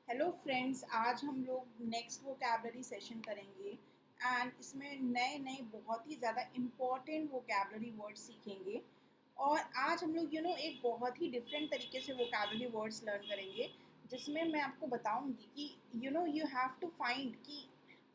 Hello friends, आज हम लोग नेक्स्ट वोकैबलरी सेशन करेंगे एंड इसमें नए नए बहुत ही ज़्यादा इम्पॉर्टेंट वोकैबलरी वर्ड्स सीखेंगे। और आज हम लोग एक बहुत ही डिफरेंट तरीके से वोकैबलरी वर्ड्स लर्न करेंगे, जिसमें मैं आपको बताऊंगी कि यू हैव टू फाइंड कि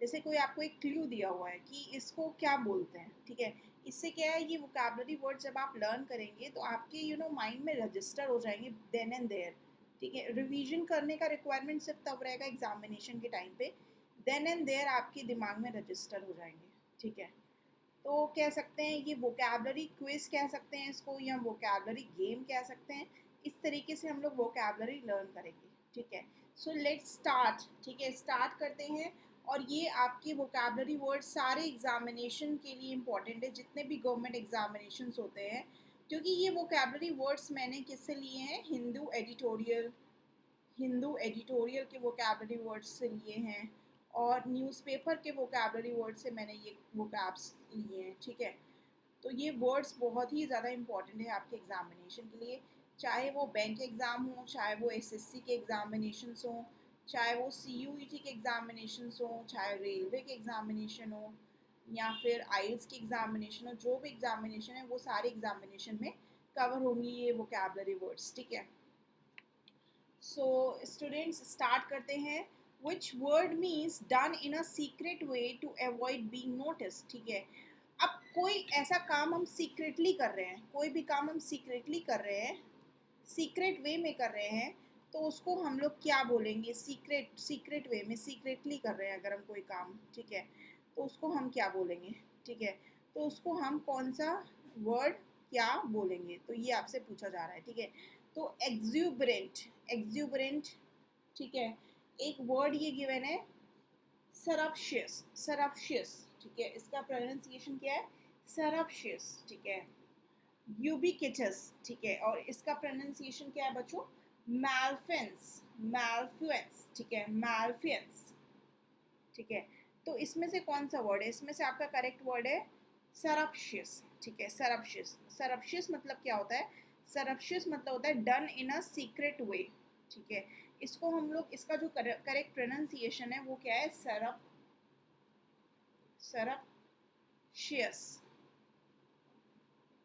जैसे कोई आपको एक क्लू दिया हुआ है कि इसको क्या बोलते हैं। ठीक है, इससे क्या है, ये वोकैबलरी वर्ड जब आप लर्न करेंगे तो आपके माइंड में रजिस्टर हो जाएंगे देन एंड देयर। ठीक है, रिवीजन करने का रिक्वायरमेंट सिर्फ तब रहेगा एग्जामिनेशन के टाइम पे, देन एंड देयर आपके दिमाग में रजिस्टर हो जाएंगे। ठीक है, तो कह सकते हैं ये वोकैबलरी क्विज कह सकते हैं इसको, या वोकैबलरी गेम कह सकते हैं। इस तरीके से हम लोग वोकैबलरी लर्न करेंगे। ठीक है, सो लेट्स स्टार्ट। ठीक है, स्टार्ट करते हैं। और ये आपके वोकैबलरी वर्ड सारे एग्जामिनेशन के लिए इंपॉर्टेंट है, जितने भी गवर्नमेंट एग्जामिनेशंस होते हैं, क्योंकि ये वोकैबलरी वर्ड्स मैंने किससे लिए हैं, हिंदू एडिटोरियल के वोकैबलरी वर्ड्स से लिए हैं, और न्यूज़पेपर के वोकैबलरी वर्ड से मैंने ये वोकैब्स लिए हैं। ठीक है, तो ये वर्ड्स बहुत ही ज़्यादा इंपॉर्टेंट है आपके एग्जामिनेशन के लिए, चाहे वो बैंक एग्ज़ाम हो, चाहे वो एसएससी के एग्जामिनेशंस हों, चाहे वो सीयूईटी के एग्जामिनेशंस हों, चाहे रेलवे के एग्जामिनेशन हो, या फिर आइल्स की एग्जामिनेशन हो। जो भी एग्जामिनेशन है वो सारे एग्जामिनेशन में कवर होंगी ये वोकैबलरी वर्ड्स। ठीक है, सो स्टूडेंट्स स्टार्ट करते हैं। Which word means done in a secret way to avoid being notice. ठीक है, अब कोई ऐसा काम हम सीक्रेटली कर रहे हैं, कोई भी काम हम सीक्रेटली कर रहे हैं, सीक्रेट वे में कर रहे हैं, तो उसको हम लोग क्या बोलेंगे? सीक्रेट वे में सीक्रेटली कर रहे हैं अगर हम कोई काम। ठीक है, तो उसको हम क्या बोलेंगे? ठीक है, तो उसको हम कौन सा वर्ड क्या बोलेंगे, तो ये आपसे पूछा जा रहा है। ठीक है, तो एग्जूबरेंट। ठीक है, एक वर्ड ये गिवन है, सरप्शियस। ठीक है, इसका प्रोनाउंसिएशन क्या है? सरप्शियस। ठीक है, यूबिक्विटस। ठीक है, और इसका प्रोनाउंसिएशन क्या है बच्चों? मैल्फुएंस। ठीक है, मैल्फियंस। ठीक है, तो इसमें से कौन सा वर्ड है? इसमें से आपका करेक्ट वर्ड है सरप्शियस। ठीक है, सरप्शियस मतलब क्या होता है? सरप्शियस मतलब होता है डन इन अ सीक्रेट वे। ठीक है, इसको हम लोग, इसका जो करेक्ट प्रोनाउंसिएशन है वो क्या है? सरप्शियस,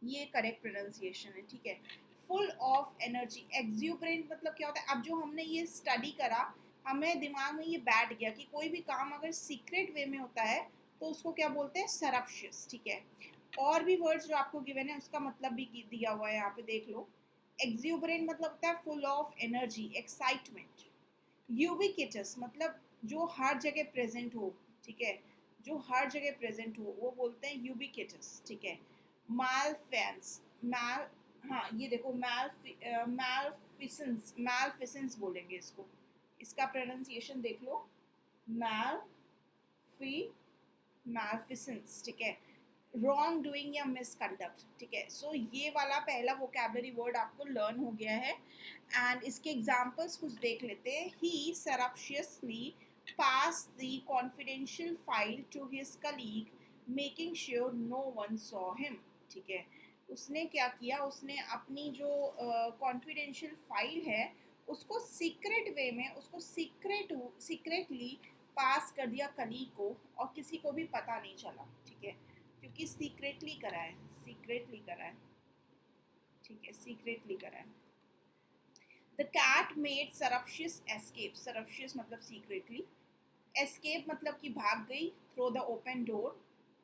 ये करेक्ट प्रोनाउंसिएशन है। ठीक है, फुल ऑफ एनर्जी। एक्सूबरेंट मतलब क्या होता है? अब जो हमने ये स्टडी करा, हमें दिमाग में ये बैठ गया कि कोई भी काम अगर सीक्रेट वे में होता है तो उसको क्या बोलते हैं? सरप्शियस। ठीक है, और भी वर्ड्स जो आपको गिवन है उसका मतलब भी दिया हुआ है, यहाँ पे देख लो। एक्सूबरेंट मतलब होता है full of energy, excitement. Ubiquitous मतलब जो हर जगह प्रेजेंट हो। ठीक है, जो हर जगह प्रेजेंट हो वो बोलते हैं यूबिक्विटस। ठीक है, मालफेंस, मैल, हाँ ये देखो, मैलफिसेंस बोलेंगे इसको। इसका प्रोनाउंसिएशन देख लो, मैलफी मैलफिसेंस। ठीक है, रॉन्ग डूइंग या मिसकंडक्ट। ठीक है, सो ये वाला पहला वोकैबलरी वर्ड आपको लर्न हो गया है। एंड इसके एग्जांपल्स कुछ देख लेते हैं। He surreptitiously pass the confidential file to his colleague making sure no one saw him. ठीक है, उसने क्या किया? उसने अपनी जो कॉन्फिडेंशियल फाइल है उसको सीक्रेट वे में, उसको सीक्रेटली पास कर दिया कलीग को, और किसी को भी पता नहीं चला। ठीक है, क्योंकि सीक्रेटली करा है, सीक्रेटली करा है। ठीक है, सीक्रेटली करा है। The cat made surreptitious escape. Surreptitious मतलब सीक्रेटली, एस्केप मतलब कि भाग गई, through the open door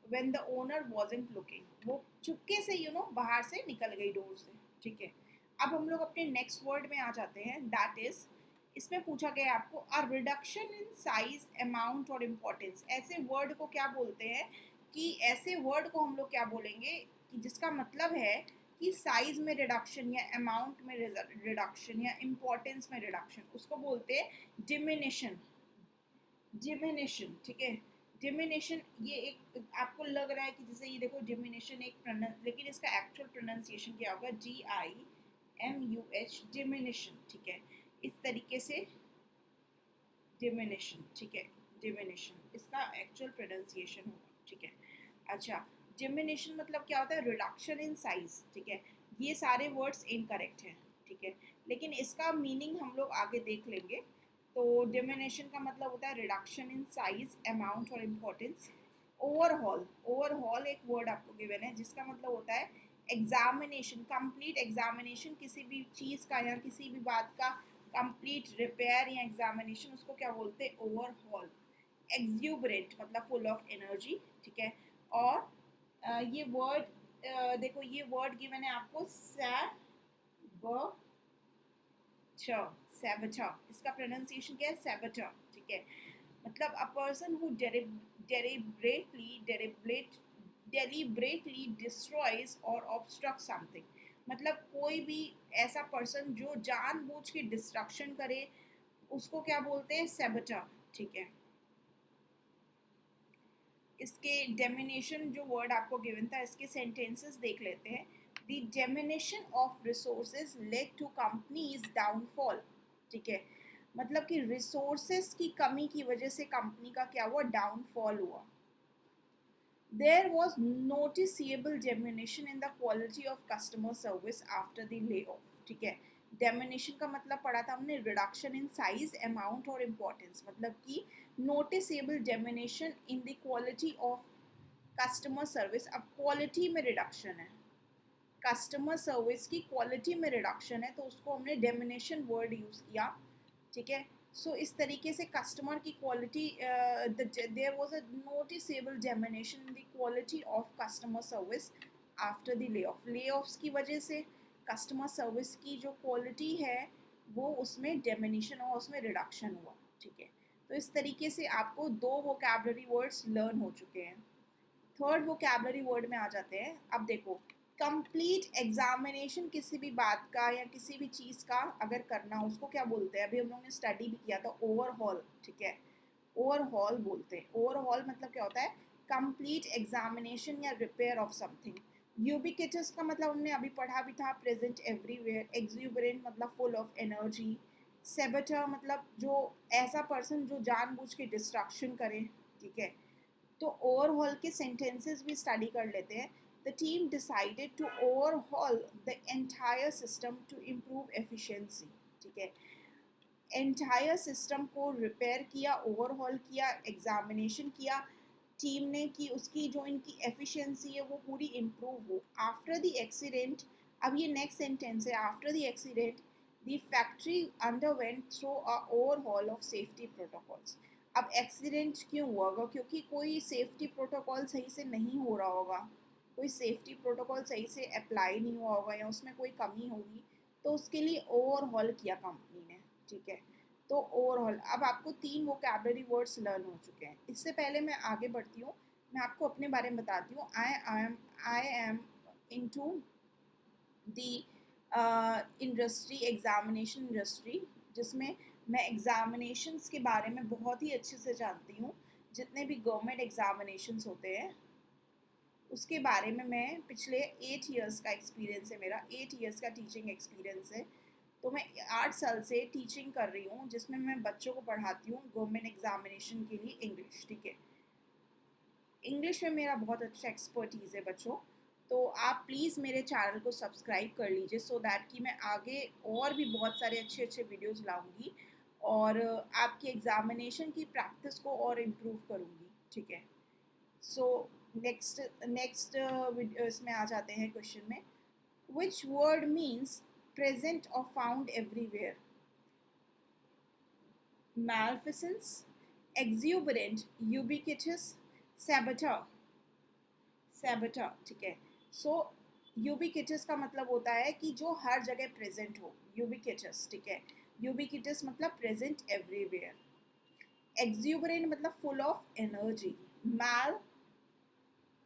when the owner wasn't looking. वो चुपके से बाहर से निकल गई डोर से। ठीक है, अब हम लोग अपने नेक्स्ट वर्ड में आ जाते हैं, दैट इज, इसमें पूछा गया है आपको, a reduction in size, amount और इम्पोर्टेंस। ऐसे वर्ड को क्या बोलते हैं? कि ऐसे वर्ड को हम लोग क्या बोलेंगे कि जिसका मतलब है कि साइज में रिडक्शन, या अमाउंट में रिडक्शन, या इम्पोर्टेंस में रिडक्शन, उसको बोलते हैं डिमिनिशन। डिमिनिशन। ठीक है, डिमिनिशन, ये एक आपको लग रहा है कि जैसे ये देखो डिमिनिशन एक लेकिन इसका एक्चुअल प्रोनाउंसिएशन क्या होगा? DIMUH, diminishing. ठीक है, इस तरीके से डिमिनिशन। ठीक है, डिमिनिशन इसका एक्चुअल प्रोनाउंसिएशन होगा। ठीक है, अच्छा, डिमिनिशन मतलब क्या होता है? Reduction in size. ठीक है, ये सारे वर्ड्स इनकरेक्ट हैं। ठीक है, लेकिन इसका मीनिंग हम लोग आगे देख लेंगे। तो डिमिनिशन का मतलब होता है रिडक्शन इन साइज, अमाउंट और इम्पोर्टेंस। ओवरहॉल, ओवरहॉल एक वर्ड आपको गिवन है जिसका मतलब होता है एग्जामिनेशन, कंप्लीट एग्जामिनेशन, किसी भी चीज़ का या किसी भी बात का कंप्लीट रिपेयर या एग्जामिनेशन, उसको क्या बोलते हैं, ओवरहॉल। एक्सुबरेंट मतलब फुल ऑफ एनर्जी, ठीक है। और ये वर्ड देखो, ये वर्ड गिवन है आपको सैबचा, इसका प्रोनाउंसिएशन क्या है, सैबचा, ठीक है। मतलब a person who deliberately destroys or obstructs something, मतलब कोई भी ऐसा पर्सन जो जानबूझ के डिस्ट्रक्शन करे उसको क्या बोलते हैं, सैबटा, ठीक है। इसके डेमिनेशन जो वर्ड आपको गिवन था, इसके सेंटेंसेस देख लेते हैं। The diminution of resources led to companies downfall, ठीक है। मतलब कि रिसोर्सेज की कमी की वजह से कंपनी का क्या हुआ, डाउनफॉल हुआ। There was noticeable diminution in the quality of customer service after the layoff, ठीक है। डेमिनेशन का मतलब पढ़ा था हमने, रिडक्शन इन साइज, अमाउंट और इम्पोर्टेंस, मतलब कि noticeable damnation in the quality of customer service. अब क्वालिटी में रिडक्शन है, कस्टमर सर्विस की क्वालिटी में रिडक्शन है, तो उसको हमने डेमिनेशन वर्ड यूज़ किया, ठीक है। सो इस तरीके से कस्टमर की quality, there was a noticeable diminution in the quality of customer service after the lay off. Lay offs की वजह से कस्टमर सर्विस की जो क्वालिटी है वो उसमें डिमिनिशन हुआ, उसमें रिडक्शन हुआ, ठीक है। तो इस तरीके से आपको दो वोकैबुलरी वर्ड्स लर्न हो चुके हैं। थर्ड वोकैबुलरी वर्ड में आ जाते हैं। अब देखो, कंप्लीट एग्जामिनेशन किसी भी बात का या किसी भी चीज़ का अगर करना, उसको क्या बोलते हैं, अभी हम लोगों ने स्टडी भी किया था, ओवरहॉल, ठीक है। ओवरहॉल बोलते हैं। ओवरहॉल मतलब क्या होता है, कंप्लीट एग्जामिनेशन या रिपेयर ऑफ समथिंग। यूबिक्विटस का मतलब हमने अभी पढ़ा भी था, प्रेजेंट एवरीवेयर। एक्सुबरेंट मतलब फुल ऑफ एनर्जी। सेबटर मतलब जो ऐसा पर्सन जो जानबूझ के डिस्ट्रक्शन करे, ठीक है। तो ओवरहॉल के सेंटेंसेस भी स्टडी कर लेते हैं। The team decided to overhaul the entire system to improve efficiency, ठीक है। एंटायर सिस्टम को रिपेयर किया, ओवरहॉल किया, एग्जामिनेशन किया टीम ने कि उसकी जो इनकी एफिशिएंसी है वो पूरी इम्प्रूव हो। आफ्टर द एक्सीडेंट, अब ये नेक्स्ट सेंटेंस है, after the accident the factory underwent through a overhaul of safety protocols. अब एक्सीडेंट क्यों हुआ होगा, क्योंकि कोई सेफ्टी प्रोटोकॉल सही से नहीं हो रहा होगा, कोई सेफ्टी प्रोटोकॉल सही से अप्लाई नहीं हुआ होगा या उसमें कोई कमी होगी, तो उसके लिए ओवरहॉल किया कंपनी ने, ठीक है। तो ओवरऑल अब आपको तीन वोकैबुलरी वर्ड्स लर्न हो चुके हैं। इससे पहले मैं आगे बढ़ती हूँ, मैं आपको अपने बारे में बताती हूँ। I am into the industry, examination industry, जिसमें मैं एग्जामिनेशंस के बारे में बहुत ही अच्छे से जानती हूँ। जितने भी गवर्नमेंट एग्जामिनेशंस होते हैं उसके बारे में मैं पिछले 8 इयर्स का एक्सपीरियंस है मेरा, 8 इयर्स का टीचिंग एक्सपीरियंस है। तो मैं 8 साल से टीचिंग कर रही हूँ, जिसमें मैं बच्चों को पढ़ाती हूँ गवर्नमेंट एग्जामिनेशन के लिए इंग्लिश, ठीक है। इंग्लिश में मेरा बहुत अच्छा एक्सपर्टीज़ है बच्चों। तो आप प्लीज़ मेरे चैनल को सब्सक्राइब कर लीजिए, सो दैट कि मैं आगे और भी बहुत सारे अच्छे अच्छे वीडियोस लाऊंगी और आपकी एग्जामिनेशन की प्रैक्टिस को और इम्प्रूव करूँगी, ठीक है। सो नेक्स्ट इसमें आ जाते हैं क्वेश्चन में। विच word means present or found everywhere? Maleficence, exuberant, ubiquitous, saboteur, saboteur, ठीक है। सो यूबिक्विटस का मतलब होता है कि जो हर जगह प्रेजेंट हो, यूबिक्विटस, ठीक है। यूबिक्विटस मतलब प्रेजेंट एवरीवेयर। एक्सुबरेंट मतलब फुल ऑफ एनर्जी।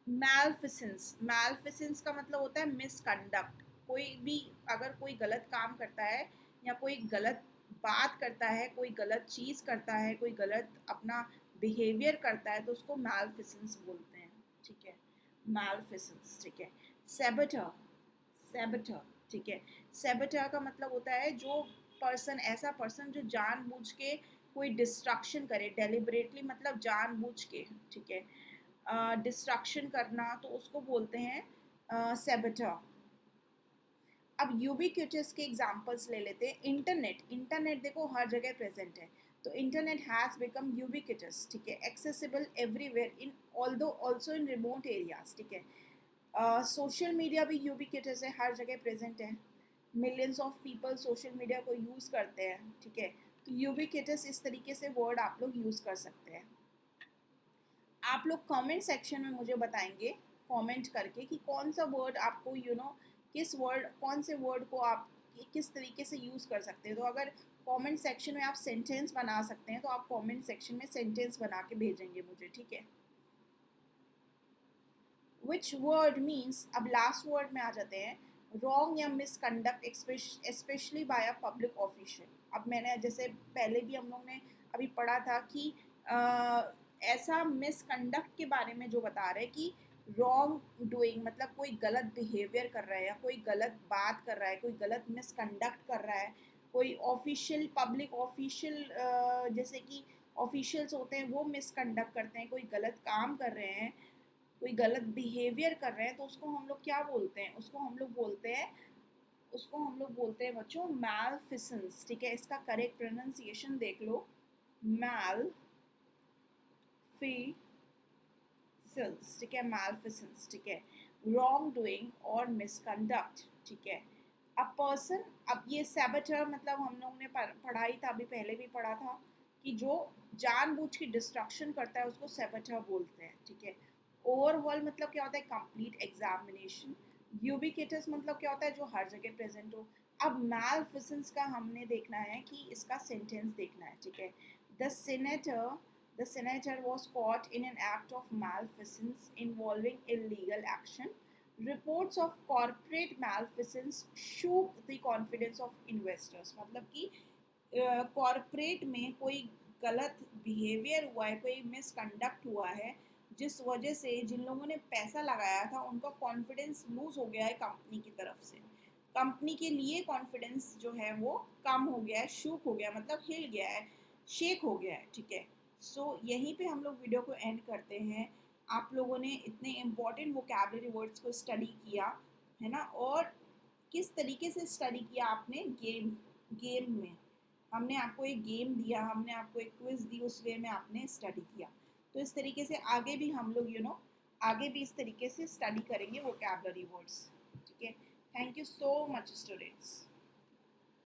मैलफिसेंस का मतलब होता है मिसकंडक्ट। कोई भी अगर कोई गलत काम करता है या कोई गलत बात करता है, कोई गलत चीज़ करता है, कोई गलत अपना बिहेवियर करता है, तो उसको मैलफिसेंस बोलते हैं, ठीक है। मैलफिसेंस, ठीक है। सेबटर, सेबटर, ठीक है। सेबटर का मतलब होता है जो पर्सन, ऐसा पर्सन जो जानबूझ के कोई डिस्ट्रक्शन करे, डेलिबरेटली मतलब जानबूझ के, ठीक है। डिस्ट्रक्शन करना, तो उसको बोलते हैं सेबटर। अब यूबिक्यूटस के एग्जांपल्स ले लेते हैं। इंटरनेट, इंटरनेट देखो हर जगह प्रेजेंट है, तो इंटरनेट हैज़ बिकम यूबिक्यूटस, ठीक है, accessible everywhere in although also in remote areas, ठीक है। सोशल मीडिया भी यूबिक्यूटस है, हर जगह प्रेजेंट है, millions of people social media को यूज़ करते हैं, ठीक है। तो यूबिक्यूटस इस तरीके से वर्ड आप लोग यूज़ कर सकते हैं। आप लोग कमेंट सेक्शन में मुझे बताएंगे कमेंट करके कि कौन सा वर्ड आपको किस वर्ड, कौन से वर्ड को आप किस तरीके से यूज़ कर सकते हैं। तो अगर कमेंट सेक्शन में आप सेंटेंस बना सकते हैं तो आप कमेंट सेक्शन में सेंटेंस बना के भेजेंगे मुझे, ठीक है। विच वर्ड मीन्स, अब लास्ट वर्ड में आ जाते हैं, रॉन्ग या misconduct specially by a public official. अब मैंने जैसे पहले भी हम लोग ने अभी पढ़ा था कि ऐसा मिसकंडक्ट के बारे में जो बता रहे हैं कि रॉन्ग डूइंग मतलब कोई गलत बिहेवियर कर रहा है या कोई गलत बात कर रहा है, कोई गलत मिसकंडक्ट कर रहा है, कोई ऑफिशियल पब्लिक ऑफिशियल जैसे कि ऑफिशियल्स होते हैं वो मिसकंडक्ट करते हैं, कोई गलत काम कर रहे हैं, कोई गलत बिहेवियर कर रहे हैं, तो उसको हम लोग क्या बोलते हैं, उसको हम लोग बोलते हैं बच्चों मैलफिसेंस, ठीक है। इसका करेक्ट प्रोनाउंसिएशन देख लो, मैलफिसेंस, ठीक है, मैलफिसेंस, ठीक है, रॉन्ग डूइंग और मिसकंडक्ट, ठीक है। अ पर्सन, अब ये सैबटर मतलब हम लोगों ने पढ़ाई था, अभी पहले भी पढ़ा था कि जो जानबूझ के डिस्ट्रक्शन करता है उसको सैबटर बोलते हैं, ठीक है। ओवरऑल मतलब क्या होता है, कंप्लीट एग्जामिनेशन। यूबिक्यूटस मतलब क्या होता है, जो हर जगह प्रेजेंट हो। अब मैलफिसेंस का हमने देखना है कि इसका सेंटेंस देखना है, ठीक है। The senator the senator was caught in an act of malfeasance involving illegal action. Reports of corporate malfeasance shook the confidence of investors, मतलब कि कॉरपोरेट में कोई गलत बिहेवियर हुआ है, कोई मिसकंडक्ट हुआ है, जिस वजह से जिन लोगों ने पैसा लगाया था उनका कॉन्फिडेंस लूज हो गया है कंपनी की तरफ से, कंपनी के लिए कॉन्फिडेंस जो है वो कम हो गया है, शूक हो गया मतलब हिल गया है, शेक हो गया है, ठीक है। सो यहीं पे हम लोग वीडियो को एंड करते हैं। आप लोगों ने इतने इम्पॉर्टेंट वोकैबुलरी वर्ड्स को स्टडी किया है ना, और किस तरीके से स्टडी किया आपने, गेम गेम में हमने आपको एक गेम दिया, हमने आपको एक क्विज दी, उस वे में आपने स्टडी किया। तो इस तरीके से आगे भी हम लोग आगे भी इस तरीके से स्टडी करेंगे वोकैबुलरी वर्ड्स, ठीक है। Thank you so much students.